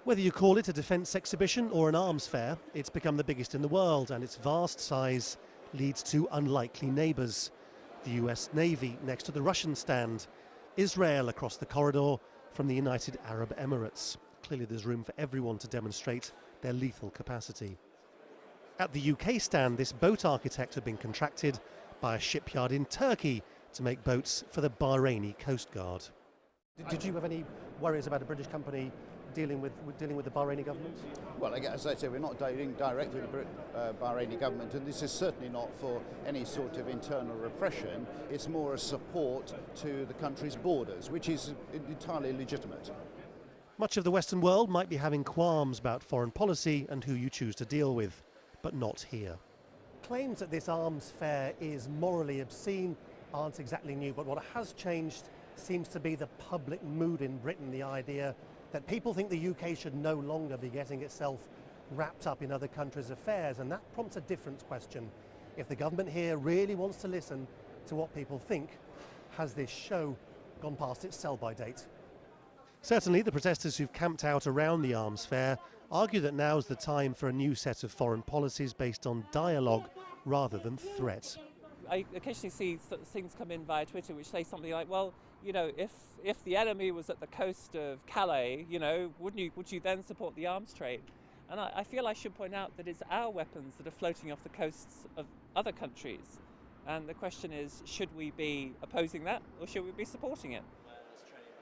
Whether you call it a defence exhibition or an arms fair, it's become the biggest in the world, and its vast size leads to unlikely neighbours. The US Navy next to the Russian stand, Israel across the corridor from the United Arab Emirates. Clearly there's room for everyone to demonstrate their lethal capacity. At the UK stand, this boat architect had been contracted by a shipyard in Turkey to make boats for the Bahraini Coast Guard. Did you have any worries about a British company dealing with the Bahraini government? Well, as I say, we're not dealing directly with the Bahraini government, and this is certainly not for any sort of internal repression. It's more a support to the country's borders, which is entirely legitimate. Much of the Western world might be having qualms about foreign policy and who you choose to deal with, but not here. Claims that this arms fair is morally obscene aren't exactly new, but what has changed seems to be the public mood in Britain, the idea that people think the UK should no longer be getting itself wrapped up in other countries' affairs, and that prompts a different question. If the government here really wants to listen to what people think, has this show gone past its sell-by date? Certainly the protesters who've camped out around the arms fair argue that now's the time for a new set of foreign policies based on dialogue rather than threat. I occasionally see things come in via Twitter which say something like, well, you know, if the enemy was at the coast of Calais, you know, would you then support the arms trade? And I feel I should point out that it's our weapons that are floating off the coasts of other countries. And the question is, should we be opposing that or should we be supporting it?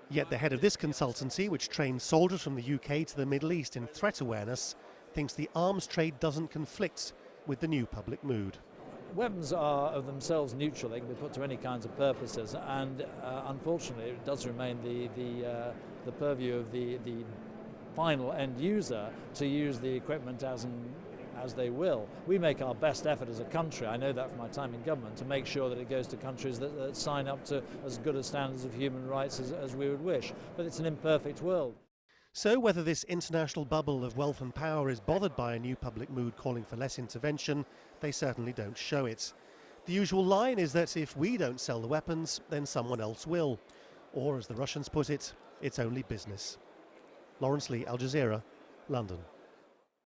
Yet the head of this consultancy, which trains soldiers from the UK to the Middle East in threat awareness, thinks the arms trade doesn't conflict with the new public mood. Weapons are of themselves neutral. They can be put to any kinds of purposes, and unfortunately it does remain the purview of the final end user to use the equipment as they will. We make our best effort as a country, I know that from my time in government, to make sure that it goes to countries that sign up to as good a standards of human rights as we would wish. But it's an imperfect world. So whether this international bubble of wealth and power is bothered by a new public mood calling for less intervention, they certainly don't show it. The usual line is that if we don't sell the weapons, then someone else will. Or as the Russians put it, it's only business. Laurence Lee, Al Jazeera, London.